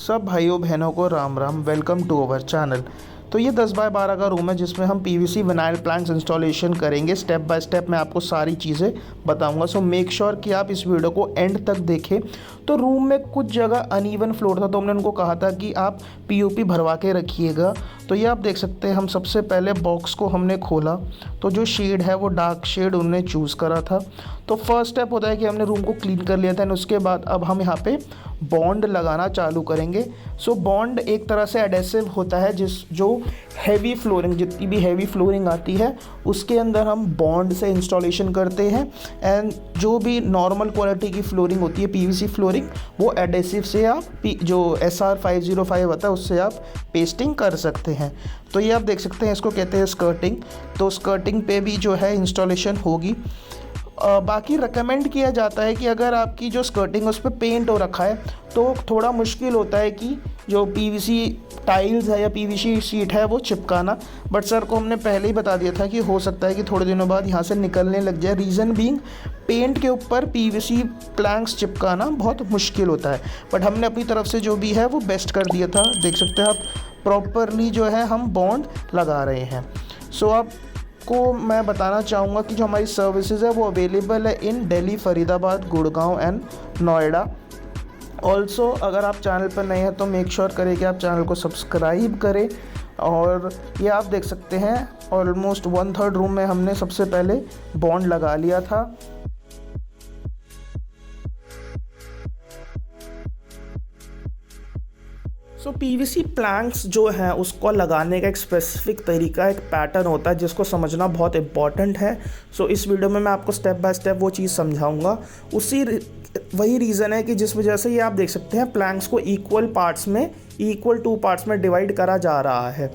सब भाइयों बहनों को Ram Ram. Welcome to our channel. तो ये 10 बाय 12 का रूम है जिसमें हम पीवीसी विनाइल प्लैंक्स इंस्टॉलेशन करेंगे। स्टेप बाय स्टेप मैं आपको सारी चीज़ें बताऊंगा। सो मेक श्योर कि आप इस वीडियो को एंड तक देखें। तो रूम में कुछ जगह अनइवन फ्लोर था तो हमने उनको कहा था कि आप पीओपी भरवा के रखिएगा। तो ये आप देख सकते हैं, हम सबसे पहले बॉक्स को हमने खोला तो जो शेड है वो डार्क शेड उन्होंने चूज़ करा था। तो फर्स्ट स्टेप होता है कि हमने रूम को क्लीन कर लिया था एंड उसके बाद अब हम यहाँ पे बॉन्ड लगाना चालू करेंगे। सो बॉन्ड एक तरह से एडेसिव होता है जो हैवी फ्लोरिंग, जितनी भी हैवी फ्लोरिंग आती है उसके अंदर हम बॉन्ड से इंस्टॉलेशन करते हैं। एंड जो भी नॉर्मल क्वालिटी की फ्लोरिंग होती है पीवीसी फ्लोरिंग, वो एडेसिव से आप जो SR 505 आता है उससे आप पेस्टिंग कर सकते हैं। तो ये आप देख सकते हैं, इसको कहते हैं स्कर्टिंग। तो स्कर्टिंग पे भी जो है इंस्टॉलेशन होगी। बाकी रिकमेंड किया जाता है कि अगर आपकी जो स्कर्टिंग उस पर पेंट हो रखा है तो थोड़ा मुश्किल होता है कि जो पीवीसी टाइल्स है या पीवीसी शीट है वो चिपकाना। बट सर को हमने पहले ही बता दिया था कि हो सकता है कि थोड़े दिनों बाद यहाँ से निकलने लग जाए। रीज़न बीइंग पेंट के ऊपर पीवीसी प्लैंक्स चिपकाना बहुत मुश्किल होता है। बट हमने अपनी तरफ से जो भी है वो बेस्ट कर दिया था। देख सकते हैं आप, प्रॉपरली जो है हम बॉन्ड लगा रहे हैं। सो आप को मैं बताना चाहूँगा कि जो हमारी सर्विसेज है वो अवेलेबल है इन दिल्ली, फरीदाबाद, गुड़गांव एंड नोएडा। ऑल्सो अगर आप चैनल पर नए हैं तो मेक श्योर करें कि आप चैनल को सब्सक्राइब करें। और ये आप देख सकते हैं ऑलमोस्ट 1/3 रूम में हमने सबसे पहले बॉन्ड लगा लिया था। सो पीवीसी प्लैंक्स जो है उसको लगाने का एक स्पेसिफिक तरीका, एक पैटर्न होता है जिसको समझना बहुत इम्पॉर्टेंट है। सो इस वीडियो में मैं आपको स्टेप बाय स्टेप वो चीज़ समझाऊंगा। वही रीज़न है कि जिस वजह से ये आप देख सकते हैं प्लैंक्स को इक्वल 2 पार्ट्स में डिवाइड करा जा रहा है।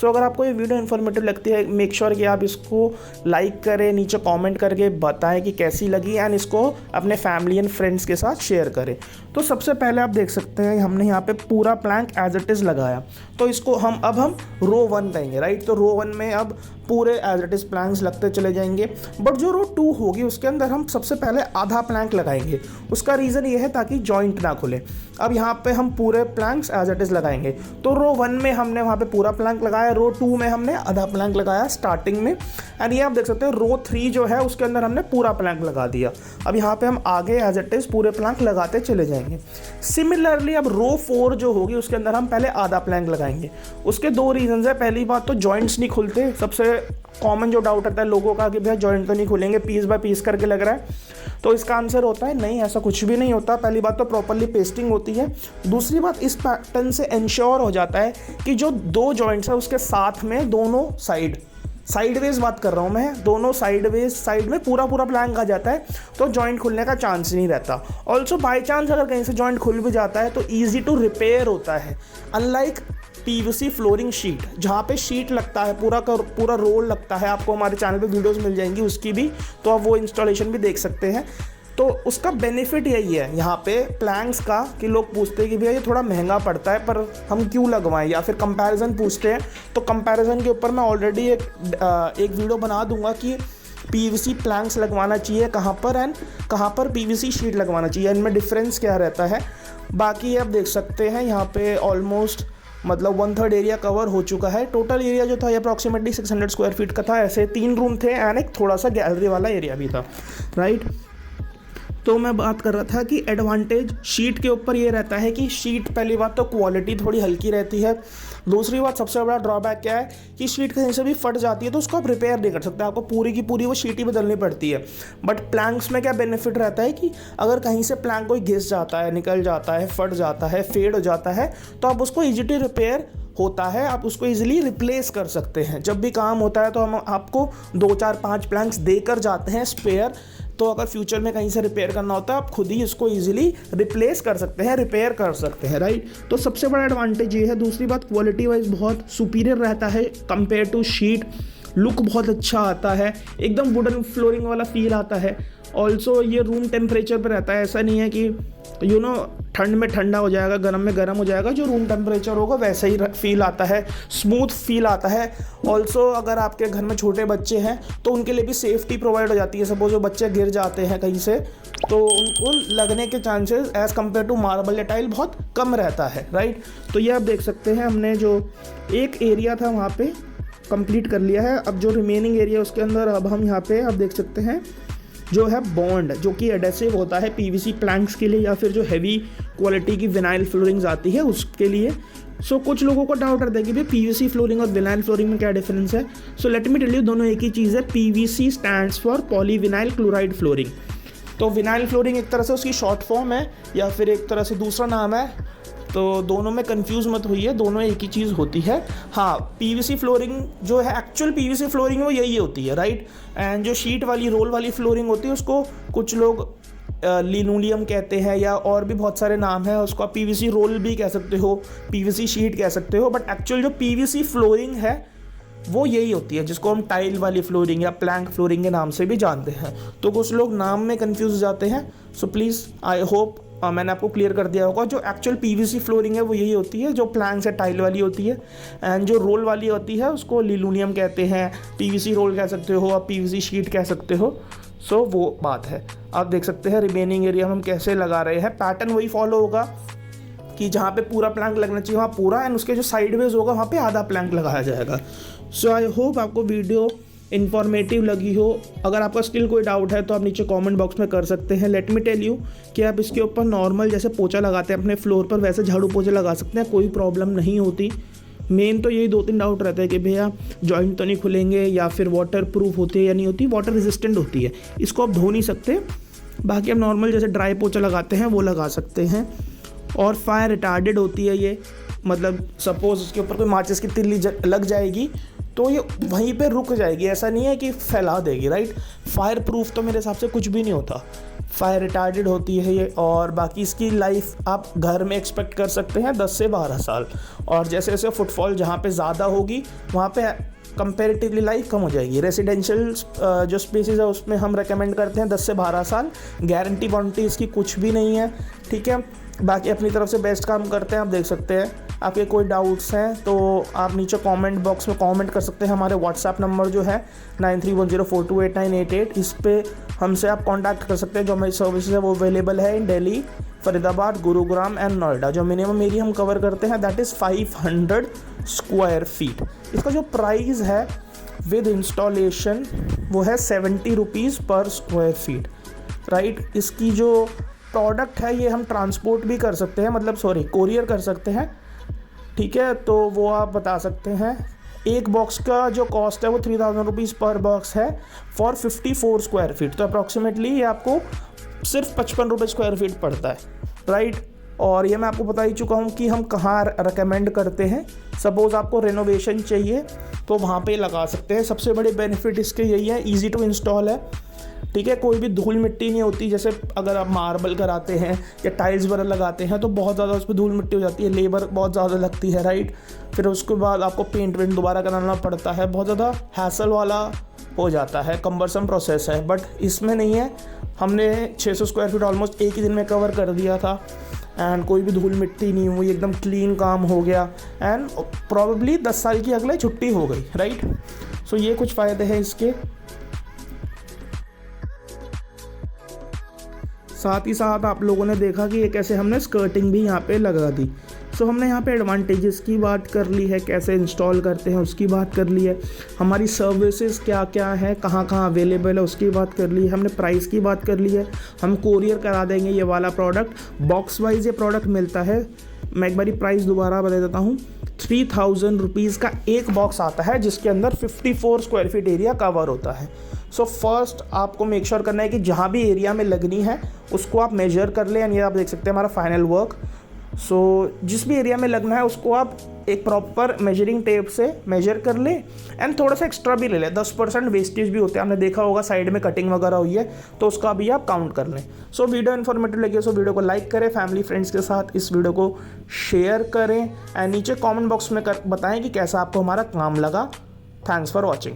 सो अगर आपको ये वीडियो इन्फॉर्मेटिव लगती है, मेक श्योर कि आप इसको लाइक करें, नीचे कमेंट करके बताएं कि कैसी लगी एंड इसको अपने फैमिली एंड फ्रेंड्स के साथ शेयर करें। तो सबसे पहले आप देख सकते हैं हमने यहाँ पे पूरा प्लैंक एज इट इज़ लगाया। तो इसको हम रो 1 कहेंगे, राइट। तो रो 1 में अब पूरे एज इट इज़ प्लैंक्स लगते चले जाएंगे। बट जो रो 2 होगी उसके अंदर हम सबसे पहले आधा प्लैंक लगाएंगे। उसका रीज़न ये है ताकि जॉइंट ना खुले। अब यहाँ पे हम पूरे प्लैंक्स एज इट इज़ लगाएंगे। तो रो 1 में हमने वहाँ पे पूरा प्लैंक लगाया, रो 2 में हमने आधा प्लैंक लगाया स्टार्टिंग में। एंड ये आप देख सकते हैं रो 3 जो है उसके अंदर हमने पूरा प्लैंक लगा दिया। अब यहाँ पे हम आगे एज इट इज़ पूरे प्लैंक लगाते चले जाएंगे। सिमिलरली अब रो 4 जो होगी उसके अंदर हम पहले आधा प्लैंक लगाएंगे। उसके 2 रीजंस है। पहली बात तो जॉइंट्स नहीं खुलते। सबसे कॉमन जो डाउट आता है लोगों का कि भैया जॉइंट तो नहीं खुलेंगे, पीस बाय पीस करके लग रहा है। तो इसका आंसर होता है नहीं, ऐसा कुछ भी नहीं होता। पहली बात तो प्रॉपरली पेस्टिंग होती है। दूसरी बात, इस पैटर्न से इंश्योर हो जाता है कि जो 2 जॉइंट्स है उसके साथ में दोनों साइडवेज बात कर रहा हूँ मैं, दोनों साइड में पूरा प्लैंक आ जाता है तो जॉइंट खुलने का चांस नहीं रहता। ऑल्सो बाई चांस अगर कहीं से जॉइंट खुल भी जाता है तो ईजी टू रिपेयर होता है। अनलाइक पीवीसी फ्लोरिंग शीट जहाँ पे शीट लगता है, पूरा रोल लगता है। आपको हमारे चैनल पे वीडियोस मिल जाएंगी उसकी भी, तो आप वो इंस्टॉलेशन भी देख सकते हैं। तो उसका बेनिफिट यही है यहाँ पे प्लैंक्स का कि लोग पूछते हैं कि भैया ये थोड़ा महंगा पड़ता है पर हम क्यों लगवाएं, या फिर कंपैरिजन पूछते हैं। तो कंपैरिजन के ऊपर मैं ऑलरेडी एक वीडियो बना दूंगा कि पीवीसी प्लैंक्स लगवाना चाहिए कहाँ पर एंड कहाँ पर पीवीसी शीट लगवाना चाहिए, इनमें डिफरेंस क्या रहता है। बाकी आप देख सकते हैं यहाँ पे ऑलमोस्ट 1/3 एरिया कवर हो चुका है। टोटल एरिया जो था ये अप्रॉक्सीमेटली 600 स्क्वायर फीट का था। ऐसे 3 रूम थे एंड एक थोड़ा सा गैलरी वाला एरिया भी था, राइट। तो मैं बात कर रहा था कि एडवांटेज शीट के ऊपर ये रहता है कि शीट, पहली बात तो क्वालिटी थोड़ी हल्की रहती है। दूसरी बात, सबसे बड़ा ड्रॉबैक क्या है कि शीट कहीं से भी फट जाती है तो उसको आप रिपेयर नहीं कर सकते, आपको पूरी की पूरी वो शीट ही बदलनी पड़ती है। बट प्लैंक्स में क्या बेनिफिट रहता है कि अगर कहीं से प्लैंक कोई घिस जाता है, निकल जाता है, फट जाता है, फेड हो जाता है तो आप उसको इजीली रिपेयर होता है, आप उसको इजीली रिप्लेस कर सकते हैं। जब भी काम होता है तो हम आपको 2, 4, 5 प्लैंक्स देकर जाते हैं स्पेयर। तो अगर फ्यूचर में कहीं से रिपेयर करना होता है आप खुद ही इसको इजीली रिप्लेस कर सकते हैं, रिपेयर कर सकते हैं, राइट। तो सबसे बड़ा एडवांटेज ये है। दूसरी बात, क्वालिटी वाइज बहुत सुपीरियर रहता है कंपेयर टू शीट। लुक बहुत अच्छा आता है, एकदम वुडन फ्लोरिंग वाला फील आता है। ऑल्सो ये रूम टेम्परेचर पर रहता है, ऐसा नहीं है कि ठंड में ठंडा हो जाएगा, गर्म में गर्म हो जाएगा। जो रूम टेम्परेचर होगा वैसा ही फील आता है, स्मूथ फील आता है। ऑल्सो अगर आपके घर में छोटे बच्चे हैं तो उनके लिए भी सेफ्टी प्रोवाइड हो जाती है। सपोज वो बच्चे गिर जाते हैं कहीं से तो उनको लगने के chances as compared to marble या टाइल बहुत कम रहता है, राइट। तो ये आप देख सकते हैं, हमने जो एक एरिया था वहाँ पे कंप्लीट कर लिया है। अब जो रिमेनिंग एरिया उसके अंदर अब हम यहाँ पे आप देख सकते हैं जो है बॉन्ड, जो कि एडेसिव होता है पीवीसी प्लैंक्स के लिए या फिर जो हैवी क्वालिटी की विनाइल फ्लोरिंग्स आती है उसके लिए। सो कुछ लोगों को डाउट रहता है कि भाई पीवीसी फ्लोरिंग और विनाइल फ्लोरिंग में क्या डिफरेंस है। So let me tell you, दोनों एक ही चीज़ है। PVC stands for polyvinyl chloride flooring. तो विनाइल फ्लोरिंग एक तरह से उसकी शॉर्ट फॉर्म है या फिर एक तरह से दूसरा नाम है, तो दोनों में कंफ्यूज मत होइए, दोनों एक ही चीज़ होती है। हाँ, पीवीसी फ्लोरिंग जो है एक्चुअल पीवीसी फ्लोरिंग वो यही होती है, राइट। एंड जो शीट वाली रोल वाली फ्लोरिंग होती है उसको कुछ लोग लिनोलियम कहते हैं या और भी बहुत सारे नाम है। उसको आप पीवीसी रोल भी कह सकते हो, पीवीसी शीट कह सकते हो, बट एक्चुअल जो पीवीसी फ्लोरिंग है वो यही होती है, जिसको हम टाइल वाली फ्लोरिंग या प्लैंक फ्लोरिंग के नाम से भी जानते हैं। तो कुछ लोग नाम में कंफ्यूज हो जाते हैं। सो प्लीज़ आई होप मैंने आपको क्लियर कर दिया होगा। जो एक्चुअल पीवीसी फ्लोरिंग है वो यही होती है, जो प्लैंक्स या टाइल वाली होती है। एंड जो रोल वाली होती है उसको लिनोलियम कहते हैं, पीवीसी रोल कह सकते हो, आप पीवीसी शीट कह सकते हो। सो वो बात है। आप देख सकते हैं रिमेनिंग एरिया हम कैसे लगा रहे हैं। पैटर्न वही फॉलो होगा कि जहाँ पे पूरा प्लैंक लगना चाहिए वहाँ पूरा, एंड उसके जो साइडवेज होगा वहाँ पे आधा प्लैंक लगाया जाएगा। सो आई होप आपको वीडियो इन्फॉर्मेटिव लगी हो। अगर आपका स्टिल कोई डाउट है तो आप नीचे कमेंट बॉक्स में कर सकते हैं। लेट मी टेल यू कि आप इसके ऊपर नॉर्मल जैसे पोछा लगाते हैं अपने फ्लोर पर वैसे झाड़ू पोछा लगा सकते हैं, कोई प्रॉब्लम नहीं होती। मेन तो यही 2-3 डाउट रहता है कि भैया जॉइंट तो नहीं खुलेंगे या फिर वाटर प्रूफ होती है या नहीं होती, वाटर रेजिस्टेंट होती है, इसको आप धो नहीं सकते। बाकी आप नॉर्मल जैसे ड्राई पोछा लगाते हैं वो लगा सकते हैं। और फायर रिटार्डेड होती है ये, मतलब सपोज़ उसके ऊपर कोई माचिस की तिल्ली लग जाएगी तो ये वहीं पे रुक जाएगी, ऐसा नहीं है कि फैला देगी, राइट। फायर प्रूफ तो मेरे हिसाब से कुछ भी नहीं होता, फायर रिटार्डेड होती है ये। और बाकी इसकी लाइफ आप घर में एक्सपेक्ट कर सकते हैं 10 से 12 साल। और जैसे जैसे फुटफॉल जहाँ पे ज़्यादा होगी वहाँ पे कंपेरेटिवली लाइफ कम हो जाएगी। रेसिडेंशियल जो स्पेसेस है उसमें हम रेकमेंड करते हैं 10 से 12 साल। गारंटी वारंटी इसकी कुछ भी नहीं है, ठीक है। बाकी अपनी तरफ से बेस्ट काम करते हैं। आप देख सकते हैं, आपके कोई डाउट्स हैं तो आप नीचे कमेंट बॉक्स में कमेंट कर सकते हैं। हमारे व्हाट्सएप नंबर जो है 9310428988, इस पे हमसे आप कांटेक्ट कर सकते हैं। जो हमारी सर्विसेज है वो अवेलेबल है इन दिल्ली, फरीदाबाद, गुरुग्राम एंड नोएडा। जो मिनिमम एरिया हम कवर करते हैं दैट इज़ 500 स्क्वायर फीट। इसका जो प्राइस है विद इंस्टॉलेशन वो है 70 रुपीज़ पर स्क्वायर फीट, राइट। इसकी जो प्रोडक्ट है ये हम ट्रांसपोर्ट भी कर सकते हैं, मतलब कोरियर कर सकते हैं, ठीक है। तो वो आप बता सकते हैं। एक बॉक्स का जो कॉस्ट है वो 3000 रुपीज़ पर बॉक्स है फॉर 54 स्क्वायर फीट। तो अप्रॉक्सीमेटली ये आपको सिर्फ 55 रुपये स्क्वायर फीट पड़ता है, राइट। और ये मैं आपको बता ही चुका हूँ कि हम कहाँ रिकमेंड करते हैं। सपोज़ आपको रेनोवेशन चाहिए तो वहाँ पे लगा सकते हैं। सबसे बड़े बेनिफिट इसके यही है, ईजी टू इंस्टॉल है, ठीक है। कोई भी धूल मिट्टी नहीं होती। जैसे अगर आप मार्बल कराते हैं या टाइल्स वगैरह लगाते हैं तो बहुत ज़्यादा उस पर धूल मिट्टी हो जाती है, लेबर बहुत ज़्यादा लगती है, राइट। फिर उसके बाद आपको पेंट वेंट दोबारा कराना पड़ता है, बहुत ज़्यादा हैसल वाला हो जाता है, कम्बरसम प्रोसेस है। बट इसमें नहीं है, हमने 600 स्क्वायर फीट ऑलमोस्ट एक ही दिन में कवर कर दिया था एंड कोई भी धूल मिट्टी नहीं हुई, एकदम क्लीन काम हो गया एंड प्रॉबेबली 10 साल की अगले छुट्टी हो गई, राइट। सो ये कुछ फ़ायदे हैं इसके। साथ ही साथ आप लोगों ने देखा कि ये कैसे हमने स्कर्टिंग भी यहाँ पे लगा दी। सो हमने यहाँ पे एडवांटेजेस की बात कर ली है, कैसे इंस्टॉल करते हैं उसकी बात कर ली है, हमारी सर्विसेज क्या क्या है, कहाँ कहाँ अवेलेबल है उसकी बात कर ली है, हमने प्राइस की बात कर ली है। हम कोरियर करा देंगे ये वाला प्रोडक्ट, बॉक्स वाइज ये प्रोडक्ट मिलता है। मैं एक बारी प्राइस दोबारा बता देता हूँ, 3000 रुपीज़ का एक बॉक्स आता है जिसके अंदर 54 स्क्वायर फीट एरिया कवर होता है। सो फर्स्ट आपको मेक श्योर करना है कि जहाँ भी एरिया में लगनी है उसको आप मेजर कर लें। ये आप देख सकते हैं हमारा फाइनल वर्क। सो जिस भी एरिया में लगना है उसको आप एक प्रॉपर मेजरिंग टेप से मेजर कर लें एंड थोड़ा सा एक्स्ट्रा भी ले लें। 10% वेस्टेज भी होते हैं, आपने देखा होगा साइड में कटिंग वगैरह हुई है तो उसका भी आप काउंट कर लें। सो वीडियो इन्फॉर्मेटिव लगे सो वीडियो को लाइक करें, फैमिली फ्रेंड्स के साथ इस वीडियो को शेयर करें एंड नीचे कॉमेंट बॉक्स में बताएं कि कैसा आपको हमारा काम लगा। Thanks for watching.